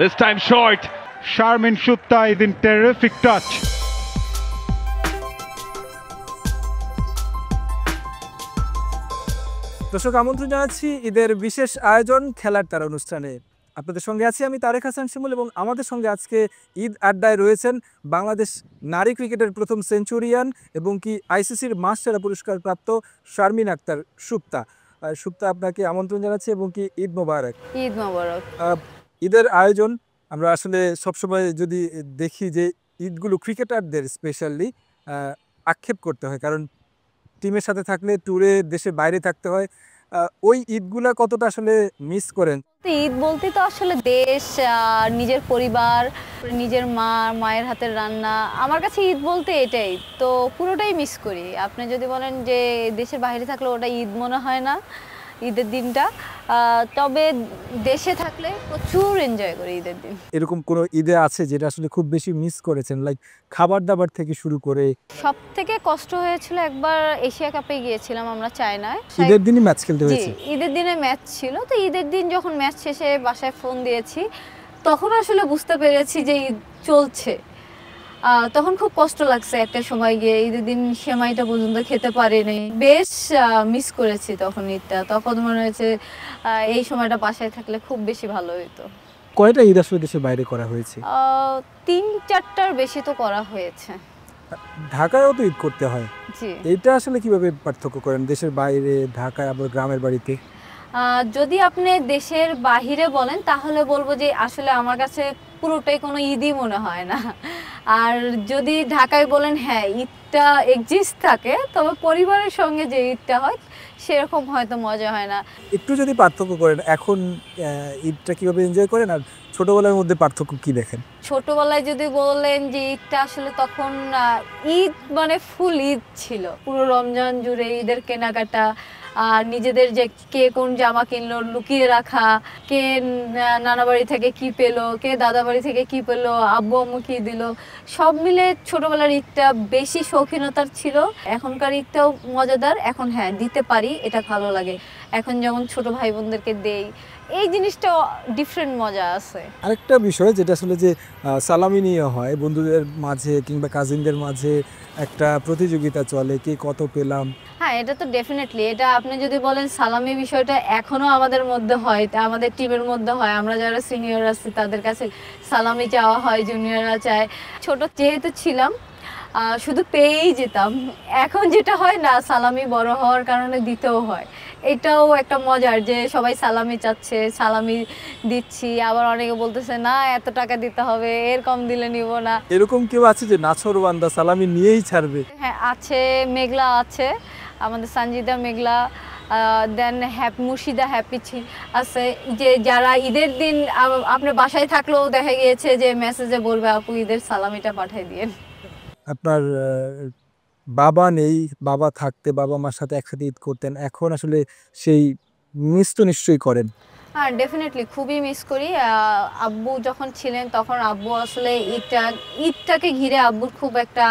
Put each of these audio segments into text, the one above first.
This time short. Sharmin Shutta is in terrific touch. দর্শক আমন্ত্রণ জানাচ্ছি ঈদের বিশেষ আয়োজন খেলার তারা অনুষ্ঠানে। আপনাদের সঙ্গে আছি আমি তারেক হাসান শিমুল এবং আমাদের সঙ্গে আজকে ঈদ আড্ডায় রয়েছেন বাংলাদেশ নারী ক্রিকেটের প্রথম সেঞ্চুরিয়ান এবং কি আইসিসির মাস্টার পুরস্কার প্রাপ্ত শারমিন আক্তার সুপ্তা। সুপ্তা, আপনাকে আমন্ত্রণ জানাচ্ছি এবং কি ঈদ মোবারক। ঈদ মোবারক। ঈদের আয়োজন আমরা আসলে সবসময় যদি দেখি যে ঈদগুলো ক্রিকেটারদের স্পেশালি আক্ষেপ করতে হয়, কারণ টিমের সাথে থাকলে ট্যুরে দেশের বাইরে থাকতে হয়। ওই ঈদগুলা কতটা আসলে মিস করেন? ঈদ বলতে তো আসলে দেশ, নিজের পরিবার, নিজের মায়ের হাতের রান্না। আমার কাছে ঈদ বলতে এটাই তো, পুরোটাই মিস করি। আপনি যদি বলেন যে দেশের বাইরে থাকলে ওটা ঈদ মনে হয় না ঈদের দিনটা, তবে দেশে থাকলে প্রচুর এনজয় করি ঈদের দিন। এরকম কোনো ঈদে আছে যেটা আসলে খুব বেশি মিস করেছেন, লাইক খাবার দাবার থেকে শুরু করে? সব থেকে কষ্ট হয়েছিল একবার এশিয়া কাপে গিয়েছিলাম আমরা চায়নায়। ঈদের দিনই ম্যাচ খেলতে হয়েছে? ঈদের দিনে ম্যাচ ছিল, তো ঈদের দিন যখন ম্যাচ শেষে বাসায় ফোন দিয়েছি তখন আসলে বুঝতে পেরেছি যে ঈদ চলছে। তখন খুব কষ্ট লাগছে একটা সময় গিয়ে, ঈদের দিন সেমাইটা পর্যন্ত খেতে পারিনি, বেশ মিস করেছি তখন ঈদটা। তখন মনে হয়েছে এই সময়টা বাসায় থাকলে খুব বেশি ভালো হতো। কয়টা ঈদ আসলে দেশের বাইরে করা হয়েছে? 3-4টার বেশি তো করা হয়েছে। ঢাকায়ও তো ঈদ করতে হয়, জি। এটা আসলে কিভাবে পার্থক্য করেন দেশের বাইরে, ঢাকায়, আবার গ্রামের বাড়িতে? যদি আপনি দেশের বাহিরে বলেন তাহলে বলবো যে আসলে আমার কাছে পুরোটাই কোনো ঈদই মনে হয় না। আর যদি ঢাকায় বলেন, হ্যাঁ ঈদটা এক্সিস্ট থাকে, তবে পরিবারের সঙ্গে যে ঈদটা হয় সেরকম হয়তো মজা হয় না। একটু যদি পার্থক্য করেন, এখন ঈদটা কিভাবে এনজয় করেন আর ছোটবেলার মধ্যে পার্থক্য কি দেখেন? ছোটবেলায় যদি বলেন যে ঈদটা আসলে তখন ঈদ মানে ফুল ঈদ ছিল, পুরো রমজান জুড়ে ঈদের কেনাকাটা, আর নিজেদের যে কে কোন জামা কিনলো লুকিয়ে রাখা, কে নানা বাড়ি থেকে কি পেলো, কে দাদা বাড়ি থেকে কি পেলো, আব্বু আম্মু কি দিল, সব মিলে ছোটবেলার ঈদটা বেশি শৌখিনতার ছিল। এখনকার ঈদটাও মজাদার, এখন হ্যাঁ দিতে পারি, এটা ভালো লাগে। এখন যেমন ছোট ভাই বোনদেরকে দেই, এই জিনিসটা ডিফারেন্ট মজা আছে। আরেকটা বিষয় যেটা আসলে যে সালামি নিয়ে হয় বন্ধুদের মাঝে কিংবা কাজিনদের মাঝে, একটা প্রতিযোগিতা চলে কে কত পেলাম। হ্যাঁ, এটা তো ডেফিনেটলি, এটা আপনি যদি বলেন সালামি বিষয়টা এখনো আমাদের মধ্যে হয়, আমাদের টিমের মধ্যে হয়। আমরা যারা সিনিয়র আছি তাদের কাছে সালামি চাওয়া হয়, জুনিয়ররা চায়। ছোট যেহেতু ছিলাম শুধু পেয়েই যেতাম। এখন যেটা হয় না, সালামি বড় হওয়ার কারণে দিতেও হয়। এটাও একটা মজার যে সবাই সালামি চাচ্ছে, সালামি দিচ্ছি। আবার অনেকে বলতেছে না এত টাকা দিতে হবে, এর কম দিলে নিব না। এরকম কেউ আছে যে নাছোড়বান্দা সালামি নিয়েই ছাড়বে? হ্যাঁ আছে, মেঘলা আছে, আমাদের সঞ্জিদা মেঘলা, দেন মুর্শিদা হ্যাপি আছে, যে যারা ঈদের দিন আপনার বাসায় থাকলেও দেখা গিয়েছে যে মেসেজে বলবে আপু ঈদের সালামিটা পাঠিয়ে দিয়েন। আপনার বাবা নেই, বাবা থাকতে বাবা মার সাথে একসাথে ঈদ করতেন, এখন আসলে সেই মিস তো নিশ্চয়ই করেন? হ্যাঁ ডেফিনেটলি খুবই মিস করি। আব্বু যখন ছিলেন তখন আব্বু আসলে ঈদটাকে ঘিরে আব্বুর খুব একটা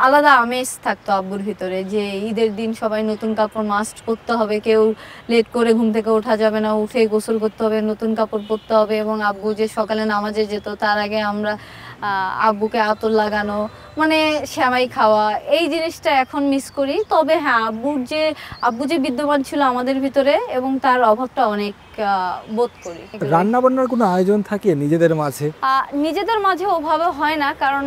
আলাদা আমেজ থাকতো আব্বুর ভিতরে, যে ঈদের দিন সবাই নতুন কাপড় মাস্ট পরতে হবে, কেউ লেট করে ঘুম থেকে ওঠা যাবে না, উঠে গোসল করতে হবে, নতুন কাপড় পরতে হবে। এবং আব্বু যে সকালে নামাজে যেত তার আগে আমরা আব্বুকে আতর লাগানো, মানে সেমাই খাওয়া, এই জিনিসটা এখন মিস করি। তবে হ্যাঁ আব্বু যে বিদ্যমান ছিল আমাদের ভিতরে, এবং তার অভাবটা অনেক বোধ করি। রান্না বান্নার কোনো আয়োজন থাকে নিজেদের মাঝে? নিজেদের মাঝে ওভাবে হয় না, কারণ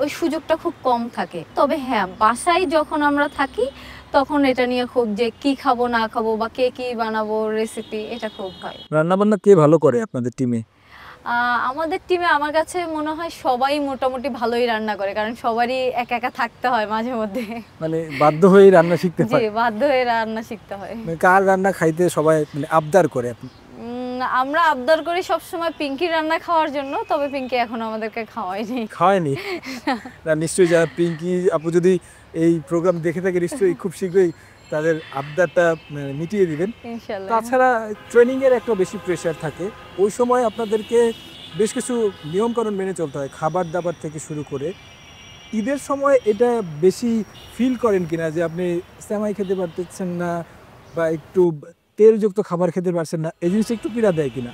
ওই সুযোগটা খুব কম থাকে। তবে হ্যাঁ বাসায় যখন আমরা থাকি তখন এটা নিয়ে খুব, যে কি খাবো না খাবো বা কে কি বানাবো রেসিপি, এটা খুব হয়। রান্না বান্না কে ভালো করে আপনাদের টিমে? আমাদের টিমে আমার কাছে মনে হয় সবাই মোটামুটি ভালোই রান্না করে, কারণ সবারই একা একা থাকতে হয় মাঝে মধ্যে, মানে বাধ্য হয়ে রান্না শিখতে হয়। জি, বাধ্য হয়ে রান্না শিখতে হয়। কার রান্না খাইতে সবাই মানে আবদার করে আপনি? আমরা আবদার করি সবসময় পিঙ্কির রান্না খাওয়ার জন্য, তবে পিঙ্কি এখনো আমাদেরকে খাওয়ায়নি। না নিশ্চয়ই, যারা পিঙ্কি আপু যদি এই প্রোগ্রাম দেখে থাকে নিশ্চয়ই খুব শীঘ্রই তাদের আবদারটা মিটিয়ে দিবেন ইনশাআল্লাহ। তাছাড়া ট্রেনিং এর একটা বেশি প্রেশার থাকে, ওই সময় আপনাদেরকে বেশ কিছু নিয়মকানুন মেনে চলতে হয়, খাবার দাবার থেকে শুরু করে। ঈদের সময় এটা বেশি ফিল করেন কিনা যে আপনি সেমাই খেতে পারতেছেন না বা একটু তেলযুক্ত খাবার খেতে পারছেন না, এই জিনিসটা একটু পীড়া দেয় কিনা?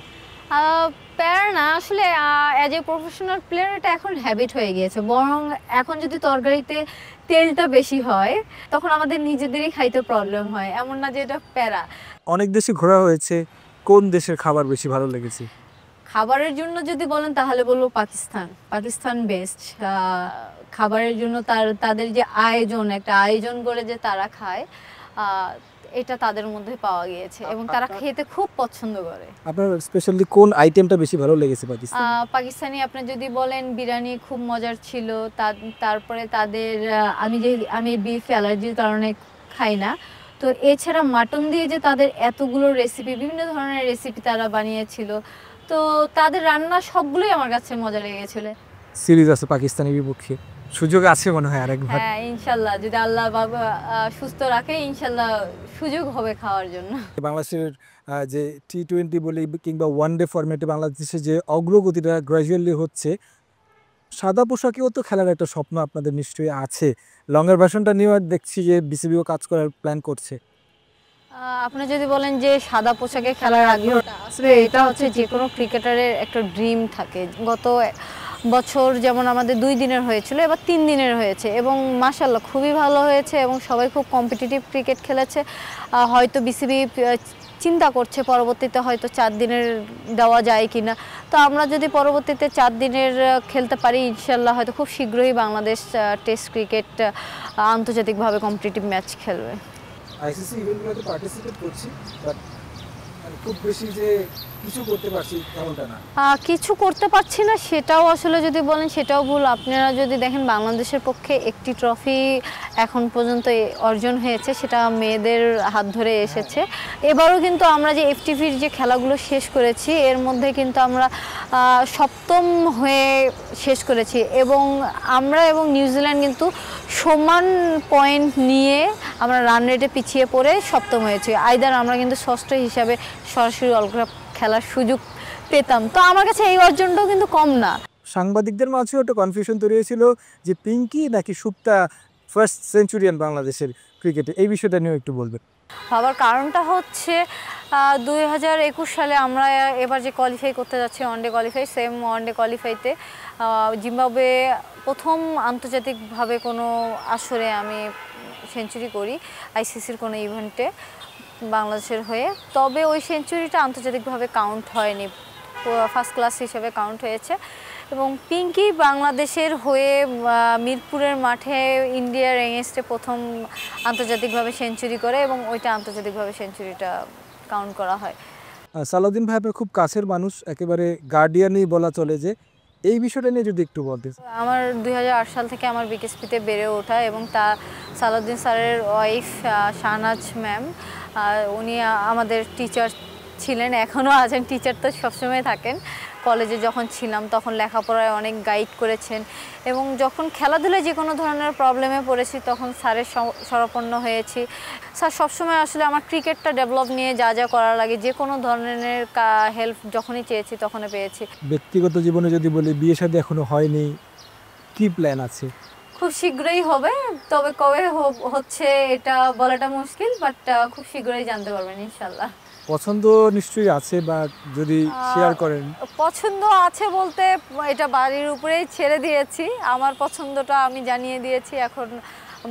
প্যারা না আসলে, অ্যাজ এ প্রফেশনাল প্লেয়ার এটা এখন হ্যাবিট হয়ে গিয়েছে। বরং এখন যদি তরকারিতে তেলটা বেশি হয় তখন আমাদের নিজেদেরই খাইতে প্রবলেম হয়, এমন না যে এটা প্যারা। অনেক দেশে ঘোরা হয়েছে, কোন দেশের খাবার বেশি ভালো লেগেছে? খাবারের জন্য যদি বলেন তাহলে বলবো পাকিস্তান। পাকিস্তান বেস্ট। খাবারের জন্য তাদের যে একটা আয়োজন করে যে তারা খায়, এটা তাদের মধ্যে পাওয়া গিয়েছে এবং তারা খেতে খুব পছন্দ করে। আপনার স্পেশালি কোন আইটেমটা বেশি ভালো লেগেছে পাকিস্তান? পাকিস্তানি আপনি যদি বলেন বিরিয়ানি খুব মজার ছিল। তারপরে তাদের আমি বিফ অ্যালার্জির কারণে খাই না, তো এছাড়া মাটন দিয়ে যে তাদের এতগুলো রেসিপি, বিভিন্ন ধরনের রেসিপি তারা বানিয়েছিল, তো তাদের রান্না সবগুলোই আমার কাছে মজা লেগেছিল। সিরিজ আছে পাকিস্তানের বিপক্ষে, সুযোগ আছে মনে হয় আরেকবার। হ্যাঁ, ইনশাল্লাহ যদি আল্লাহ বাবা সুস্থ রাখে, ইনশাল্লাহ সুযোগ হবে খাওয়ার জন্য। বাংলাদেশের যে টি-20 বলি কিংবা ওয়ানডে ফরম্যাটে বাংলাদেশের যে অগ্রগতিটা গ্র্যাজুয়ালি হচ্ছে, সাদা পোশাকেও তো খেলার একটা স্বপ্ন আপনাদের নিশ্চয়ই আছে। লংয়ের ভার্সনটা নিয়েও দেখছি যে বিসিবিও কাজ করার প্ল্যান করছে। আপনি যদি বলেন যে সাদা পোশাকে খেলার আগ্রহটা, আসলে এটা হচ্ছে যে কোনো ক্রিকেটারের একটা ড্রিম থাকে। গত বছর যেমন আমাদের 2 দিনের হয়েছিল, এবার 3 দিনের হয়েছে এবং মাশাআল্লাহ খুবই ভালো হয়েছে এবং সবাই খুব কম্পিটিটিভ ক্রিকেট খেলেছে। হয়তো বিসিবি চিন্তা করছে পরবর্তীতে হয়তো 4 দিনের দেওয়া যায় কিনা। তো আমরা যদি পরবর্তীতে 4 দিনের খেলতে পারি, ইনশাল্লাহ হয়তো খুব শীঘ্রই বাংলাদেশ টেস্ট ক্রিকেট আন্তর্জাতিকভাবে কম্পিটিটিভ ম্যাচ খেলবে। আইসিসি ইভেন্টগুলোতে পার্টিসিপেট করছি, বাট খুব বেশি যে কিছু করতে পারছি এমনটা না। কিছু করতে পারছি না সেটাও আসলে যদি বলেন সেটাও ভুল। আপনারা যদি দেখেন বাংলাদেশের পক্ষে একটি ট্রফি এখন পর্যন্ত অর্জন হয়েছে, সেটা মেয়েদের হাত ধরে এসেছে। এবারও কিন্তু আমরা যে এফটিভির যে খেলাগুলো শেষ করেছি, এর মধ্যে কিন্তু আমরা 7ম হয়ে শেষ করেছি এবং আমরা এবং নিউজিল্যান্ড কিন্তু সমান পয়েন্ট নিয়ে আমরা রান রেটে পিছিয়ে পড়ে 7ম হয়েছি। আইদার আমরা কিন্তু ষষ্ঠ হিসাবে সরাসরি ওয়ার্ল্ড কাপ খেলার সুযোগ পেতাম। তো আমার কাছে এই অর্জনটাও কিন্তু কম না। সাংবাদিকদের মাঝেও একটা কনফিউশন তৈরি হয়েছিল যে পিঙ্কি নাকি সুপ্তা ফার্স্ট সেঞ্চুরিয়ান বাংলাদেশের ক্রিকেটে, এই বিষয়টা নিয়েও একটু বলবেন। ভাবার কারণটা হচ্ছে 2021 সালে আমরা এবার যে কোয়ালিফাই করতে যাচ্ছি ওয়ানডে কোয়ালিফাই, সেম ওয়ানডে কোয়ালিফাইতে জিম্বাবুয়ে প্রথম আন্তর্জাতিকভাবে কোনো আসরে আমি সেঞ্চুরি করি আইসিসির কোনো ইভেন্টে বাংলাদেশের হয়ে। তবে ওই সেঞ্চুরিটা আন্তর্জাতিকভাবে কাউন্ট হয়নি, ফার্স্ট ক্লাস হিসেবে কাউন্ট হয়েছে। এবং পিঙ্কি বাংলাদেশের হয়ে মিরপুরের মাঠে ইন্ডিয়ার এগেনস্টে প্রথম আন্তর্জাতিকভাবে সেঞ্চুরি করে এবং ওইটা আন্তর্জাতিকভাবে সেঞ্চুরিটা কাউন্ট করা হয়। সালাউদ্দিন ভাই আপনার খুব কাছের মানুষ, একেবারে গার্ডিয়ানই বলা চলে, যে এই বিষয়টা নিয়ে যদি একটু বলতেন। আমার 2008 সাল থেকে আমার বিকেএসপিতে বেড়ে ওঠা এবং সালাউদ্দিন স্যারের ওয়াইফ শাহনাজ ম্যাম, উনি আমাদের টিচার ছিলেন, এখনও আছেন। টিচার তো সবসময় থাকেন। কলেজে যখন ছিলাম তখন লেখাপড়ায় অনেক গাইড করেছেন এবং যখন খেলাধুলায় যে কোনো ধরনের প্রবলেমে পড়েছি তখন স্যারের শরণাপন্ন হয়েছি। স্যার সবসময় আসলে আমার ক্রিকেটটা ডেভেলপ নিয়ে যা যা করা লাগে যে কোনো ধরনের হেল্প যখনই চেয়েছি তখনই পেয়েছি। ব্যক্তিগত জীবনে যদি বলি, বিয়ে শাদী এখনো হয়নি, কি প্ল্যান আছে? খুব শীঘ্রই হবে, তবে কবে হচ্ছে এটা বলাটা মুশকিল, বাট খুব শীঘ্রই জানতে পারবেন ইনশাল্লাহ। পছন্দ নিশ্চয়ই আছে, বা যদি শেয়ার করেন। পছন্দ আছে বলতে এটা বাড়ির উপরেই ছেড়ে দিয়েছি, আমার পছন্দটা আমি জানিয়ে দিয়েছি। এখন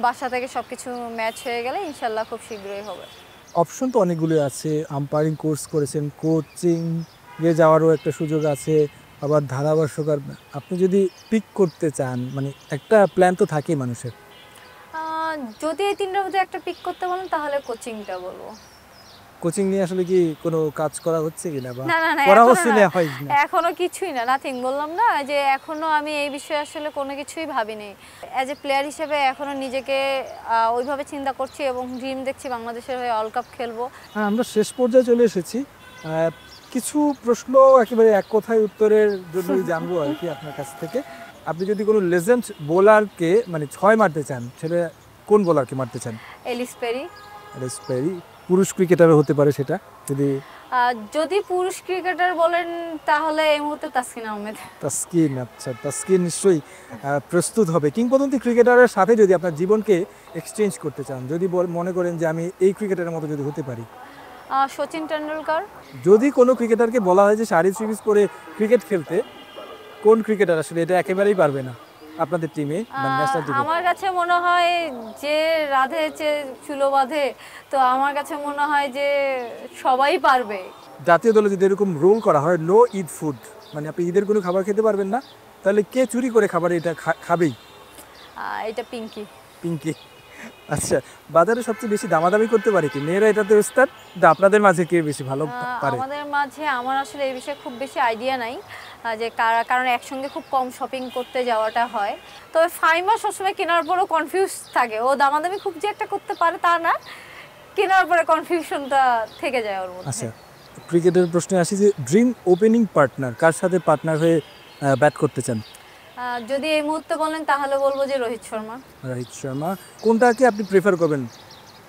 বাসা থেকে সব কিছু ম্যাচ হয়ে গেলে ইনশাল্লাহ খুব শীঘ্রই হবে। অপশন তো অনেকগুলো আছে, আম্পায়ারিং কোর্স করেছেন, কোচিংয়ে যাওয়ারও একটা সুযোগ আছে, আবার ধারাভাষ্যকার। আপনি যদি পিক করতে চান, মানে একটা প্ল্যান তো থাকেই মানুষের। যদি এই 3টার মধ্যে একটা পিক করতে বলেন তাহলে কোচিংটা বলবো। কোচিং নিয়ে আসলে কি কোনো কাজ করা হচ্ছে কিনা, বা না পরামর্শ নেওয়া হয় না? এখনো কিছুই না, নাথিং। বললাম না যে এখনো আমি এই বিষয়ে আসলে কোনো কিছুই ভাবিনি। অ্যাজ এ প্লেয়ার হিসেবে এখনো নিজেকে ওইভাবে চিন্তা করছি এবং ড্রিম দেখছি বাংলাদেশের হয়ে ওয়ার্ল্ড কাপ খেলবো। আমরা শেষ পর্যায়ে চলে এসেছি। কিছু প্রশ্ন একেবারে এক কথায় উত্তরের জন্যই জানবো আর কি আপনার কাছ থেকে। আপনি যদি কোনো লেজেন্ড বোলারকে মানে 6 মারতে চান, সেটা কোন বোলারকে মারতে চান? Alice peri. এলিস পেরি পুরুষ ক্রিকেটারও হতে পারে সেটা, যদি পুরুষ ক্রিকেটার বলেন তাহলে এই মুহূর্তে তাসকিন আহমেদ। তাসকিন, আচ্ছা তাসকিন নিশ্চয়ই প্রস্তুত হবে। কিংবদন্তি ক্রিকেটারের সাথে যদি আপনার জীবনকে এক্সচেঞ্জ করতে চান, যদি মনে করেন যে আমি এই ক্রিকেটারের মতো যদি হতে পারি? সচিন টেন্ডুলকার। যদি কোনো ক্রিকেটারকে বলা হয় যে শাড়ি থ্রি পিস পরে ক্রিকেট খেলতে, কোন ক্রিকেটার আসলে এটা একেবারেই পারবে না আপনাদের টিমে বা ন্যাশনাল টিমে? আমার কাছে মনে হয় যে রাধে চুলো বাঁধে, তো আমার কাছে মনে হয় যে সবাই পারবে। জাতীয় দলে যদি এরকম রোল করা হয় নো ঈদ ফুড, মানে আপনি ঈদের কোনো খাবার খেতে পারবেন না, তাহলে কে চুরি করে খাবার এটা খাবেই? এটা পিঙ্কি। পিঙ্কি। আচ্ছা, বাজারে সবচেয়ে বেশি দামাদামি করতে পারে কি মেয়েরা? এটাতে ওস্তাদ, আপনাদের মাঝে কে বেশি ভালো পারে? আমাদের মাঝে আমার আসলে এই বিষয়ে খুব বেশি আইডিয়া নাই, যে কারণ একসঙ্গে খুব কম শপিং করতে যাওয়াটা হয়। তবে ফাইমা সবসময় কেনার পরও কনফিউজ থাকে, ও দামাদামি খুব যে একটা করতে পারে তা না, কেনার পরে কনফিউশনটা থেকে যায় ওর মধ্যে। আচ্ছা, ক্রিকেটের প্রশ্নে আসি যে ড্রিম ওপেনিং পার্টনার, কার সাথে পার্টনার হয়ে ব্যাট করতে চান? যদি এই মুহূর্তে বলেন তাহলে বলবো যে রোহিত শর্মা। রোহিত শর্মা। কোনটাকে আপনি প্রেফার করবেন,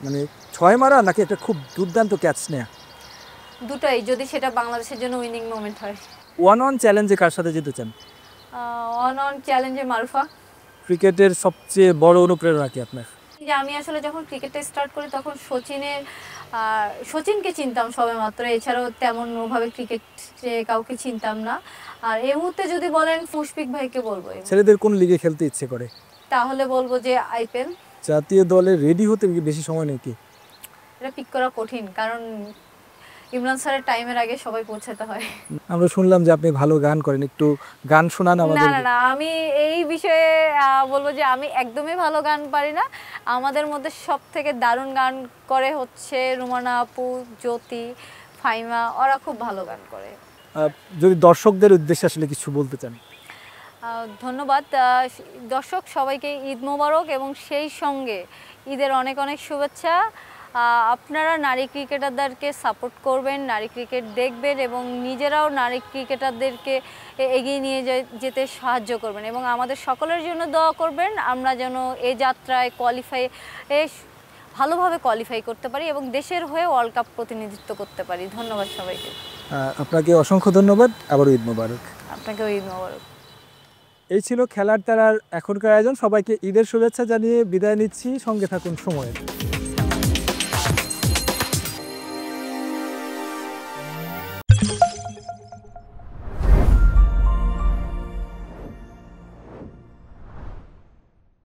মানে 6 মারা নাকি একটা খুব দুর্দান্ত ক্যাচ নেয়া? দুটাই, যদি সেটা বাংলাদেশের জন্য উইনিং মোমেন্ট হয়। ওয়ান অন চ্যালেঞ্জে কার সাথে যেতে চান? অন অন চ্যালেঞ্জে মারুফা। ক্রিকেটের সবচেয়ে বড় অনুপ্রেরণা কি আপনার? যে আমি আসলে যখন ক্রিকেটে স্টার্ট করি তখন সচিনকে চিনতাম সবে মাত্র, এছাড়াও তেমন ওভাবে ক্রিকেটে কাউকে চিনতাম না। আর এই মুহূর্তে যদি বলেন মুশফিক ভাইকে বলবো। ছেলেদের কোন লিগে খেলতে ইচ্ছে করে? তাহলে বলবো যে আইপিএল। জাতীয় দলে রেডি হতে বেশি সময় নেই কি? এটা পিক করা কঠিন, কারণ ইমরান স্যারের টাইমের আগে সবাই পৌঁছাতে হয়। আমরা শুনলাম যে আপনি ভালো গান করেন, একটু গান শোনান না আমাদের। না না, আমি এই বিষয়ে বলবো যে আমি একদমই ভালো গান পারি না। আমাদের মধ্যে সব থেকে দারুণ গান করে হচ্ছে রুমানা আপু, জ্যোতি, ফাইমা, ওরা খুব ভালো গান করে। যদি দর্শকদের উদ্দেশ্যে আসলে কিছু বলতে চান? ধন্যবাদ। দর্শক সবাইকে ঈদ মোবারক, এবং সেই সঙ্গে ঈদের অনেক অনেক শুভেচ্ছা। আপনারা নারী ক্রিকেটারদেরকে সাপোর্ট করবেন, নারী ক্রিকেট দেখবেন এবং নিজেরাও নারী ক্রিকেটারদেরকে এগিয়ে নিয়ে যেতে সাহায্য করবেন, এবং আমাদের সকলের জন্য দোয়া করবেন আমরা যেন এই যাত্রায় ভালোভাবে কোয়ালিফাই করতে পারি এবং দেশের হয়ে ওয়ার্ল্ড কাপ প্রতিনিধিত্ব করতে পারি। ধন্যবাদ সবাইকে। আপনাকে অসংখ্য ধন্যবাদ, আবারও ঈদ মোবারক। আপনাকেও ঈদ মোবারক। এই ছিল খেলার তারার এখনকার আয়োজন। সবাইকে ঈদের শুভেচ্ছা জানিয়ে বিদায় নিচ্ছি, সঙ্গে থাকুন সময়ের।